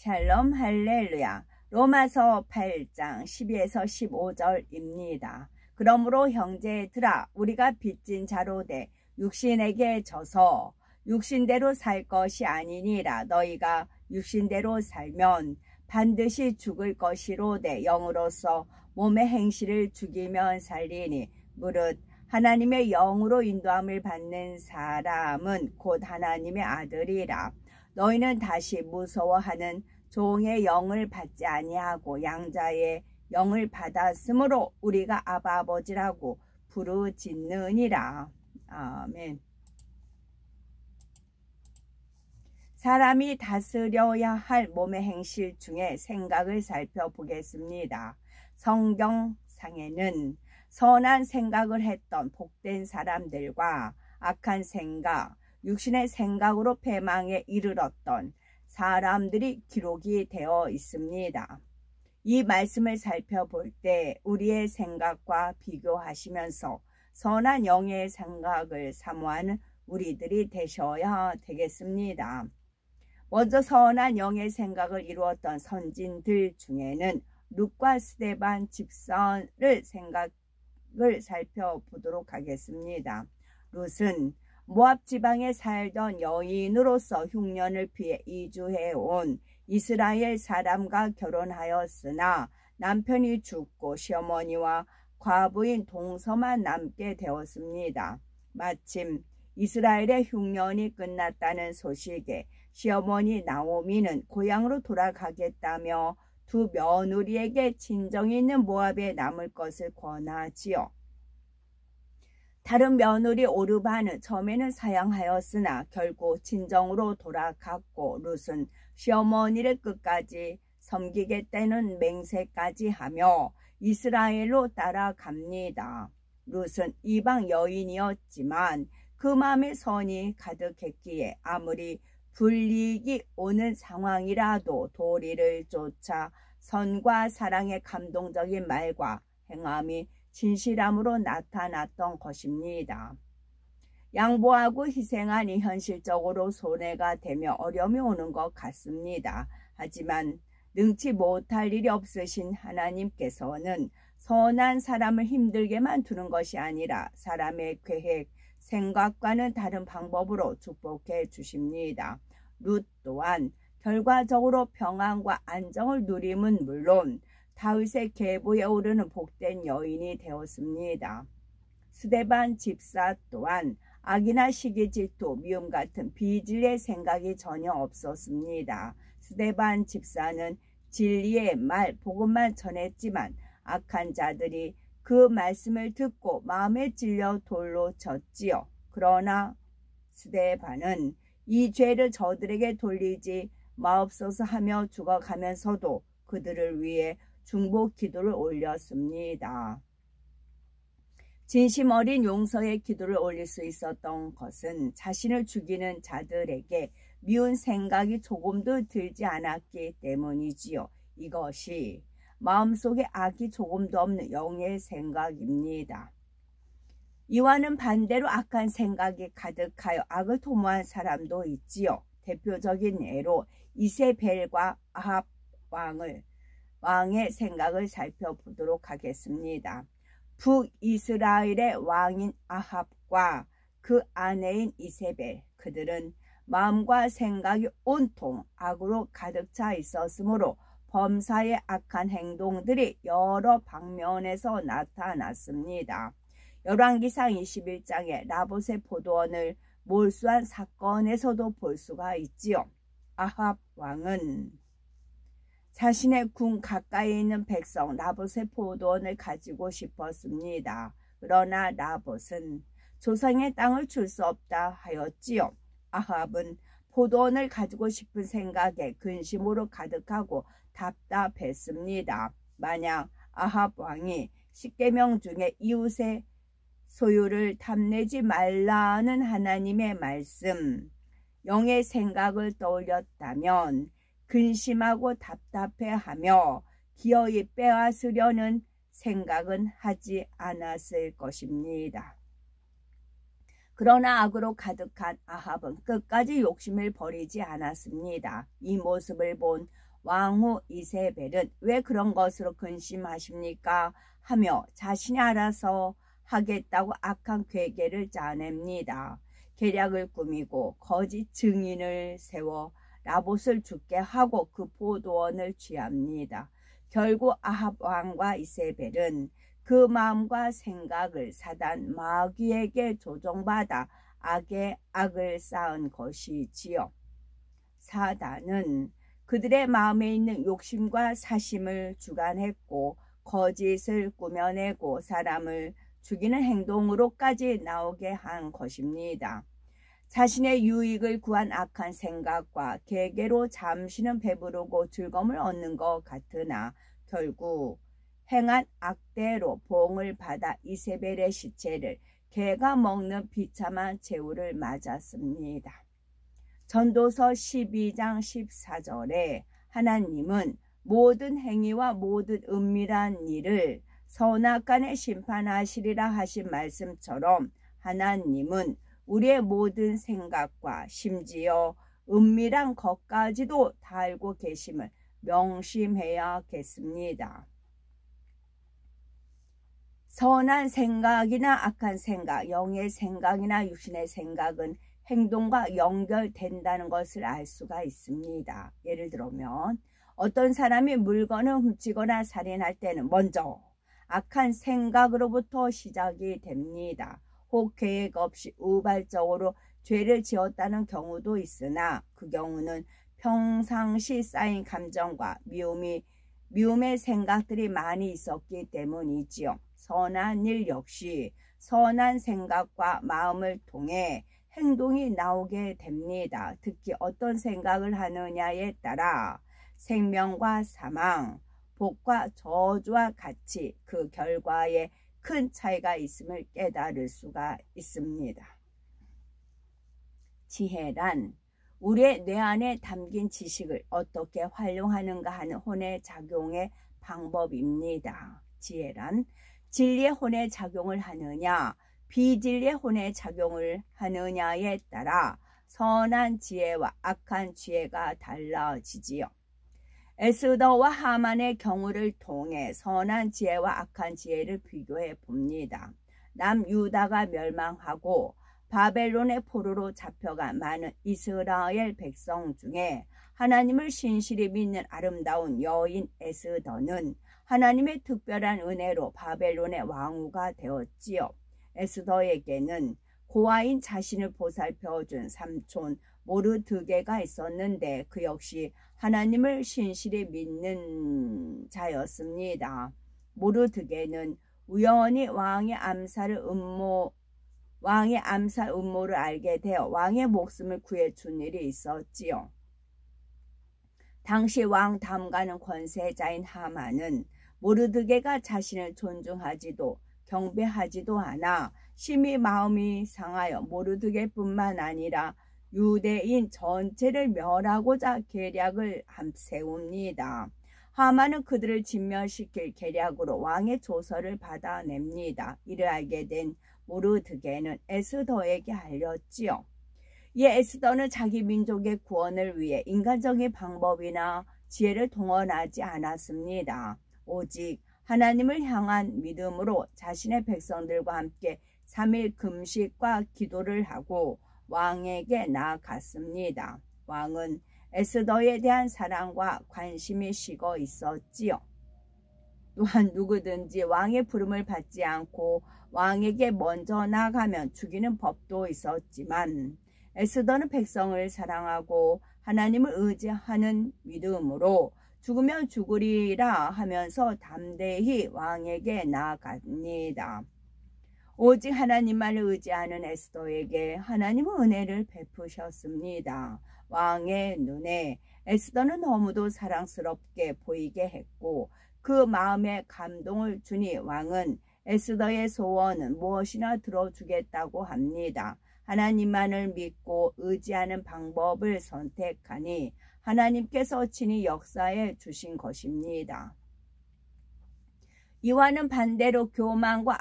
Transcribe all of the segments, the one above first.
샬롬 할렐루야. 로마서 8장 12에서 15절입니다. 그러므로 형제들아 우리가 빚진 자로 돼 육신에게 져서 육신대로 살 것이 아니니라. 너희가 육신대로 살면 반드시 죽을 것이로되 영으로서 몸의 행실을 죽이면 살리니 무릇 하나님의 영으로 인도함을 받는 사람은 곧 하나님의 아들이라. 너희는 다시 무서워하는 종의 영을 받지 아니하고 양자의 영을 받았으므로 우리가 아바 아버지라고 부르짖느니라. 아멘. 사람이 다스려야 할 몸의 행실 중에 생각을 살펴보겠습니다. 성경상에는 선한 생각을 했던 복된 사람들과 악한 생각, 육신의 생각으로 패망에 이르렀던 사람들이 기록이 되어 있습니다. 이 말씀을 살펴볼 때 우리의 생각과 비교하시면서 선한 영의 생각을 사모하는 우리들이 되셔야 되겠습니다. 먼저 선한 영의 생각을 이루었던 선진들 중에는 룻과 스데반 집사를 생각을 살펴보도록 하겠습니다. 룻은 모압 지방에 살던 여인으로서 흉년을 피해 이주해온 이스라엘 사람과 결혼하였으나 남편이 죽고 시어머니와 과부인 동서만 남게 되었습니다. 마침 이스라엘의 흉년이 끝났다는 소식에 시어머니 나오미는 고향으로 돌아가겠다며 두 며느리에게 친정이 있는 모압에 남을 것을 권하지요. 다른 며느리 오르바는 처음에는 사양하였으나 결국 친정으로 돌아갔고 룻은 시어머니를 끝까지 섬기겠다는 맹세까지 하며 이스라엘로 따라갑니다. 룻은 이방 여인이었지만 그 마음에 선이 가득했기에 아무리 불이익이 오는 상황이라도 도리를 쫓아 선과 사랑의 감동적인 말과 행함이 진실함으로 나타났던 것입니다. 양보하고 희생하니 현실적으로 손해가 되며 어려움이 오는 것 같습니다. 하지만 능치 못할 일이 없으신 하나님께서는 선한 사람을 힘들게만 두는 것이 아니라 사람의 계획, 생각과는 다른 방법으로 축복해 주십니다. 룻 또한 결과적으로 평안과 안정을 누림은 물론 다윗의 계보에 오르는 복된 여인이 되었습니다. 스데반 집사 또한 악이나 시기, 질투, 미움 같은 비진리의 생각이 전혀 없었습니다. 스데반 집사는 진리의 말, 복음만 전했지만 악한 자들이 그 말씀을 듣고 마음에 찔려 돌로 쳤지요. 그러나 스데반은 이 죄를 저들에게 돌리지 마옵소서 하며 죽어가면서도 그들을 위해 중보 기도를 올렸습니다. 진심 어린 용서의 기도를 올릴 수 있었던 것은 자신을 죽이는 자들에게 미운 생각이 조금도 들지 않았기 때문이지요. 이것이 마음속에 악이 조금도 없는 영의 생각입니다. 이와는 반대로 악한 생각이 가득하여 악을 도모한 사람도 있지요. 대표적인 예로 이세벨과 아합 왕의 생각을 살펴보도록 하겠습니다. 북이스라엘의 왕인 아합과 그 아내인 이세벨, 그들은 마음과 생각이 온통 악으로 가득 차 있었으므로 범사의 악한 행동들이 여러 방면에서 나타났습니다. 열왕기상 21장에 나봇의 포도원을 몰수한 사건에서도 볼 수가 있지요. 아합 왕은 자신의 궁 가까이 있는 백성 나봇의 포도원을 가지고 싶었습니다. 그러나 나봇은 조상의 땅을 줄 수 없다 하였지요. 아합은 포도원을 가지고 싶은 생각에 근심으로 가득하고 답답했습니다. 만약 아합 왕이 십계명 중에 이웃의 소유를 탐내지 말라는 하나님의 말씀, 영의 생각을 떠올렸다면 근심하고 답답해하며 기어이 빼앗으려는 생각은 하지 않았을 것입니다. 그러나 악으로 가득한 아합은 끝까지 욕심을 버리지 않았습니다. 이 모습을 본 왕후 이세벨은 왜 그런 것으로 근심하십니까? 하며 자신이 알아서 하겠다고 악한 괴계를 짜냅니다. 계략을 꾸미고 거짓 증인을 세워 나봇을 죽게 하고 그 포도원을 취합니다. 결국 아합 왕과 이세벨은 그 마음과 생각을 사단 마귀에게 조종받아 악에 악을 쌓은 것이지요. 사단은 그들의 마음에 있는 욕심과 사심을 주관했고 거짓을 꾸며내고 사람을 죽이는 행동으로까지 나오게 한 것입니다. 자신의 유익을 구한 악한 생각과 계계로 잠시는 배부르고 즐거움을 얻는 것 같으나 결국 행한 악대로 보응을 받아 이세벨의 시체를 개가 먹는 비참한 최후를 맞았습니다. 전도서 12장 14절에 하나님은 모든 행위와 모든 은밀한 일을 선악간에 심판하시리라 하신 말씀처럼 하나님은 우리의 모든 생각과 심지어 은밀한 것까지도 다 알고 계심을 명심해야겠습니다. 선한 생각이나 악한 생각, 영의 생각이나 육신의 생각은 행동과 연결된다는 것을 알 수가 있습니다. 예를 들면 어떤 사람이 물건을 훔치거나 살인할 때는 먼저 악한 생각으로부터 시작이 됩니다. 혹 계획 없이 우발적으로 죄를 지었다는 경우도 있으나 그 경우는 평상시 쌓인 감정과 미움의 생각들이 많이 있었기 때문이지요. 선한 일 역시 선한 생각과 마음을 통해 행동이 나오게 됩니다. 특히 어떤 생각을 하느냐에 따라 생명과 사망, 복과 저주와 같이 그 결과에 큰 차이가 있음을 깨달을 수가 있습니다. 지혜란 우리의 뇌 안에 담긴 지식을 어떻게 활용하는가 하는 혼의 작용의 방법입니다. 지혜란 진리의 혼의 작용을 하느냐 비진리의 혼의 작용을 하느냐에 따라 선한 지혜와 악한 지혜가 달라지지요. 에스더와 하만의 경우를 통해 선한 지혜와 악한 지혜를 비교해 봅니다. 남유다가 멸망하고 바벨론의 포로로 잡혀간 많은 이스라엘 백성 중에 하나님을 신실히 믿는 아름다운 여인 에스더는 하나님의 특별한 은혜로 바벨론의 왕후가 되었지요. 에스더에게는 고아인 자신을 보살펴준 삼촌 모르드게가 있었는데 그 역시 하나님을 신실히 믿는 자였습니다. 모르드게는 우연히 왕의 암살 음모를 알게 되어 왕의 목숨을 구해준 일이 있었지요. 당시 왕 다음가는 권세자인 하만은 모르드게가 자신을 존중하지도 경배하지도 않아 심히 마음이 상하여 모르드게뿐만 아니라 유대인 전체를 멸하고자 계략을 세웁니다. 하만은 그들을 진멸시킬 계략으로 왕의 조서를 받아냅니다. 이를 알게 된 모르드게는 에스더에게 알렸지요. 이에 에스더는 자기 민족의 구원을 위해 인간적인 방법이나 지혜를 동원하지 않았습니다. 오직 하나님을 향한 믿음으로 자신의 백성들과 함께 3일 금식과 기도를 하고 왕에게 나아갔습니다. 왕은 에스더에 대한 사랑과 관심이 식어 있었지요. 또한 누구든지 왕의 부름을 받지 않고 왕에게 먼저 나가면 죽이는 법도 있었지만 에스더는 백성을 사랑하고 하나님을 의지하는 믿음으로 죽으면 죽으리라 하면서 담대히 왕에게 나아갑니다. 오직 하나님만을 의지하는 에스더에게 하나님은 은혜를 베푸셨습니다. 왕의 눈에 에스더는 너무도 사랑스럽게 보이게 했고 그 마음에 감동을 주니 왕은 에스더의 소원은 무엇이나 들어주겠다고 합니다. 하나님만을 믿고 의지하는 방법을 선택하니 하나님께서 친히 역사해 주신 것입니다. 이와는 반대로 교만과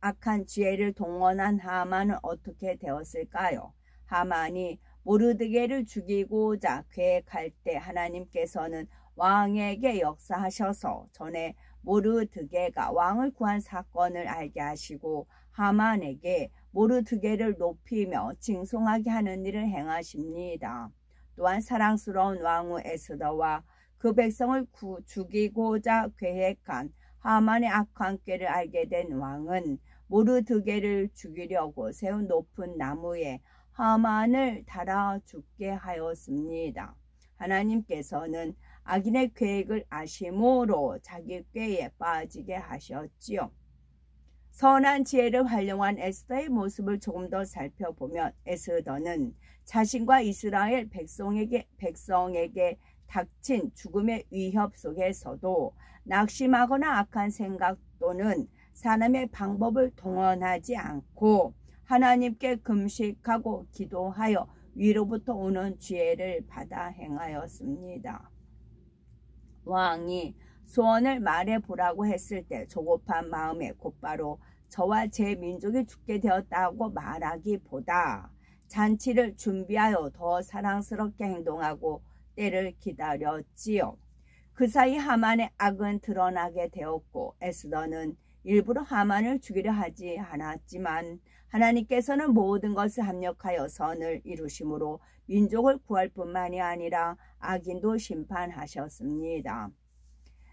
악한 지혜를 동원한 하만은 어떻게 되었을까요? 하만이 모르드게를 죽이고자 계획할 때 하나님께서는 왕에게 역사하셔서 전에 모르드게가 왕을 구한 사건을 알게 하시고 하만에게 모르드게를 높이며 징송하게 하는 일을 행하십니다. 또한 사랑스러운 왕후 에스더와 그 백성을 죽이고자 계획한 하만의 악한 꾀를 알게 된 왕은 모르드게를 죽이려고 세운 높은 나무에 하만을 달아 죽게 하였습니다. 하나님께서는 악인의 계획을 아심으로 자기 꾀에 빠지게 하셨지요. 선한 지혜를 활용한 에스더의 모습을 조금 더 살펴보면 에스더는 자신과 이스라엘 백성에게 닥친 죽음의 위협 속에서도 낙심하거나 악한 생각 또는 사람의 방법을 동원하지 않고 하나님께 금식하고 기도하여 위로부터 오는 지혜를 받아 행하였습니다. 왕이 소원을 말해보라고 했을 때 조급한 마음에 곧바로 저와 제 민족이 죽게 되었다고 말하기보다 잔치를 준비하여 더 사랑스럽게 행동하고 때를 기다렸지요. 그 사이 하만의 악은 드러나게 되었고 에스더는 일부러 하만을 죽이려 하지 않았지만 하나님께서는 모든 것을 합력하여 선을 이루심으로 민족을 구할 뿐만이 아니라 악인도 심판하셨습니다.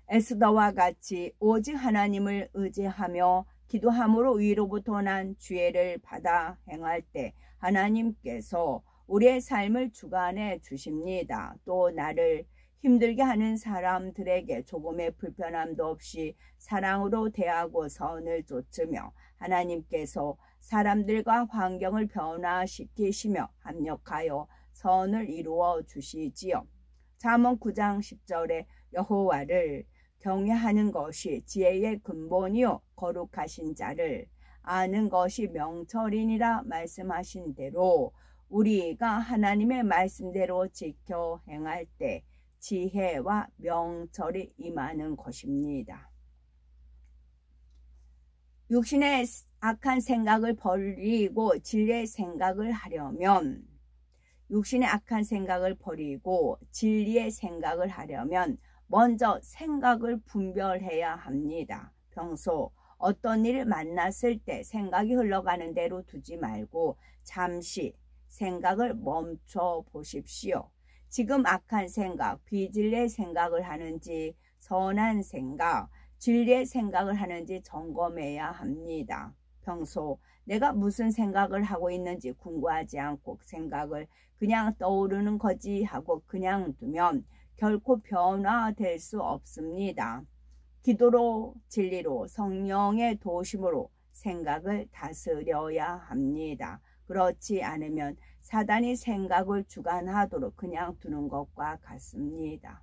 에스더와 같이 오직 하나님을 의지하며 기도함으로 위로부터 난 지혜를 받아 행할 때 하나님께서 우리의 삶을 주관해 주십니다. 또 나를 힘들게 하는 사람들에게 조금의 불편함도 없이 사랑으로 대하고 선을 좇으며 하나님께서 사람들과 환경을 변화시키시며 합력하여 선을 이루어 주시지요. 잠언 9장 10절에 여호와를 경외하는 것이 지혜의 근본이요 거룩하신 자를 아는 것이 명철이니라 말씀하신 대로 우리가 하나님의 말씀대로 지켜 행할 때 지혜와 명철이 임하는 것입니다. 육신의 악한 생각을 버리고 진리의 생각을 하려면 먼저 생각을 분별해야 합니다. 평소 어떤 일을 만났을 때 생각이 흘러가는 대로 두지 말고 잠시 생각을 멈춰 보십시오. 지금 악한 생각, 비진리의 생각을 하는지 선한 생각, 진리의 생각을 하는지 점검해야 합니다. 평소 내가 무슨 생각을 하고 있는지 궁금하지 않고 생각을 그냥 떠오르는 거지 하고 그냥 두면 결코 변화될 수 없습니다. 기도로 진리로 성령의 도심으로 생각을 다스려야 합니다. 그렇지 않으면 사단이 생각을 주관하도록 그냥 두는 것과 같습니다.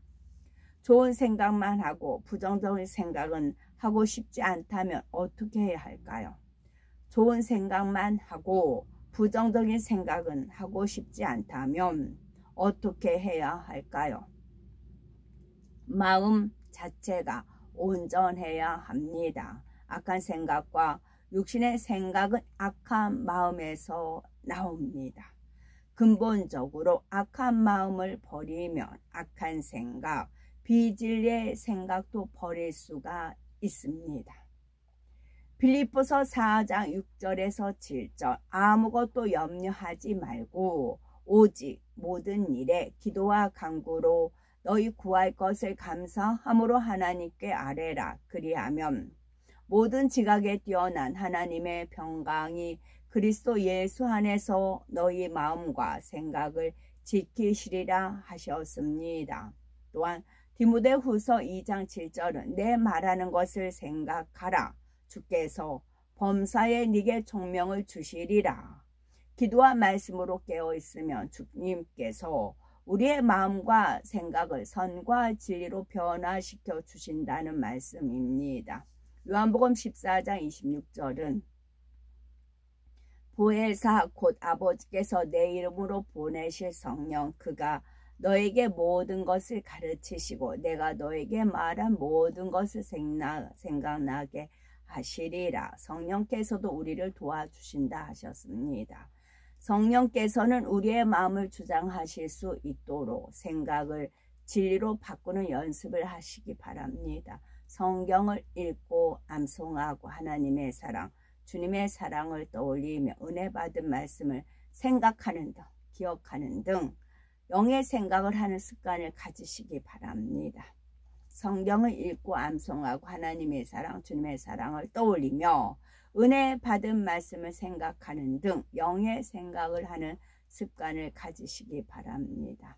좋은 생각만 하고 부정적인 생각은 하고 싶지 않다면 어떻게 해야 할까요? 좋은 생각만 하고 부정적인 생각은 하고 싶지 않다면 어떻게 해야 할까요? 마음 자체가 온전해야 합니다. 악한 생각과 육신의 생각은 악한 마음에서 나옵니다. 근본적으로 악한 마음을 버리면 악한 생각, 비진리의 생각도 버릴 수가 있습니다. 빌립보서 4장 6절에서 7절 아무것도 염려하지 말고 오직 모든 일에 기도와 간구로 너희 구할 것을 감사함으로 하나님께 아뢰라. 그리하면 모든 지각에 뛰어난 하나님의 평강이 그리스도 예수 안에서 너희 마음과 생각을 지키시리라 하셨습니다. 또한 디모데후서 2장 7절은 내 말하는 것을 생각하라. 주께서 범사에 네게 총명을 주시리라. 기도와 말씀으로 깨어있으면 주님께서 우리의 마음과 생각을 선과 진리로 변화시켜 주신다는 말씀입니다. 요한복음 14장 26절은 보혜사 곧 아버지께서 내 이름으로 보내실 성령 그가 너에게 모든 것을 가르치시고 내가 너에게 말한 모든 것을 생각나게 하시리라. 성령께서도 우리를 도와주신다 하셨습니다. 성령께서는 우리의 마음을 주장하실 수 있도록 생각을 진리로 바꾸는 연습을 하시기 바랍니다. 성경을 읽고 암송하고 하나님의 사랑, 주님의 사랑을 떠올리며 은혜 받은 말씀을 생각하는 등, 기억하는 등 영의 생각을 하는 습관을 가지시기 바랍니다. 성경을 읽고 암송하고 하나님의 사랑, 주님의 사랑을 떠올리며 은혜 받은 말씀을 생각하는 등 영의 생각을 하는 습관을 가지시기 바랍니다.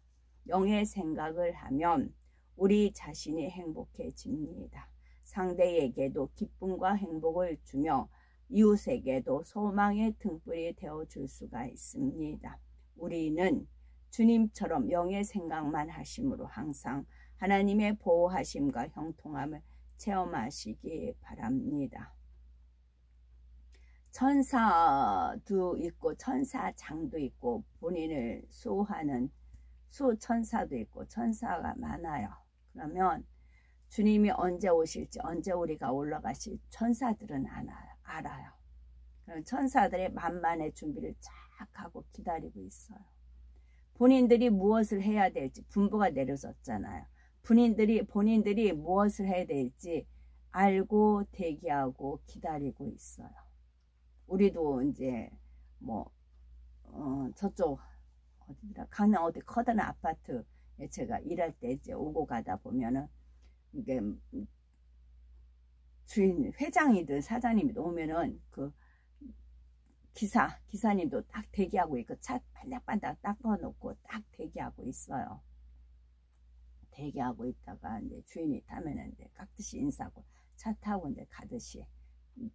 영의 생각을 하면 우리 자신이 행복해집니다. 상대에게도 기쁨과 행복을 주며 이웃에게도 소망의 등불이 되어줄 수가 있습니다. 우리는 주님처럼 영의 생각만 하심으로 항상 하나님의 보호하심과 형통함을 체험하시기 바랍니다. 천사도 있고 천사장도 있고 본인을 수호하는 수천사도 있고 천사가 많아요. 그러면 주님이 언제 오실지 언제 우리가 올라가실지 천사들은 알아요. 그럼 천사들의 만반의 준비를 쫙 하고 기다리고 있어요. 본인들이 무엇을 해야 될지 분부가 내려졌잖아요. 본인들이 무엇을 해야 될지 알고 대기하고 기다리고 있어요. 우리도 이제 저쪽 어디더라 강남 어디 커다란 아파트에 제가 일할 때 이제 오고 가다 보면은 이게 주인 회장이든 사장님이든 오면은 그 기사님도 딱 대기하고 있고 차 반짝반짝 닦아놓고 딱 대기하고 있어요. 대기하고 있다가 이제 주인이 타면은 이제 깍듯이 인사하고 차 타고 이제 가듯이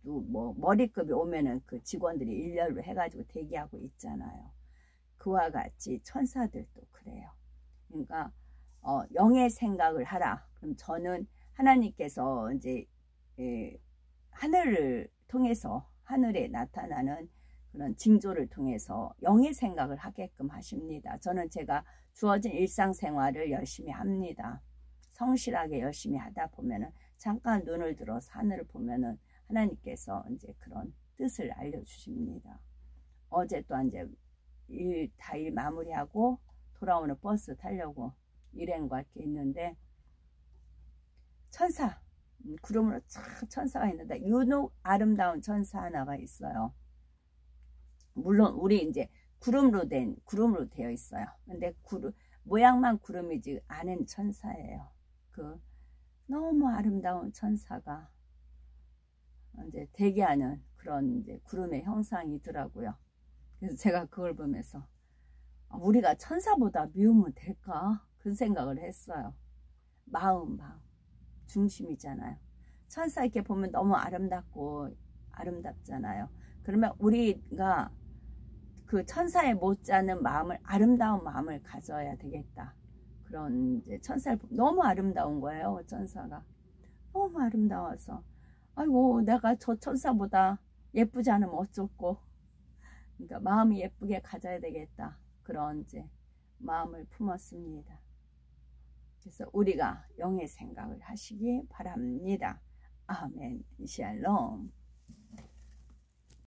또 머리급이 오면은 그 직원들이 일렬로 해가지고 대기하고 있잖아요. 그와 같이 천사들도 그래요. 그러니까 영의 생각을 하라. 그럼 저는 하나님께서 이제 하늘을 통해서 하늘에 나타나는 그런 징조를 통해서 영의 생각을 하게끔 하십니다. 저는 제가 주어진 일상생활을 열심히 합니다. 성실하게 열심히 하다 보면은 잠깐 눈을 들어서 하늘을 보면은 하나님께서 이제 그런 뜻을 알려주십니다. 어제 또 이제 일 마무리하고 돌아오는 버스 타려고 일행 갈 게 있는데 천사 구름으로 촥 천사가 있는데 유독 아름다운 천사 하나가 있어요. 물론 우리 이제 구름으로 되어 있어요. 근데 모양만 구름이지 안은 천사예요. 그 너무 아름다운 천사가 이제 대기하는 그런 이제 구름의 형상이더라고요. 그래서 제가 그걸 보면서 우리가 천사보다 미우면 될까? 그 생각을 했어요. 마음 중심이잖아요. 천사 이렇게 보면 너무 아름답잖아요. 그러면 우리가 그 천사에 못지않은 마음을 아름다운 마음을 가져야 되겠다. 그런 이제 천사를 너무 아름다운 거예요. 천사가 너무 아름다워서 아이고 내가 저 천사보다 예쁘지 않으면 어쩌고 그러니까 마음이 예쁘게 가져야 되겠다. 그런 이제 마음을 품었습니다. 그래서 우리가 영의 생각을 하시기 바랍니다. 아멘. 샬롬.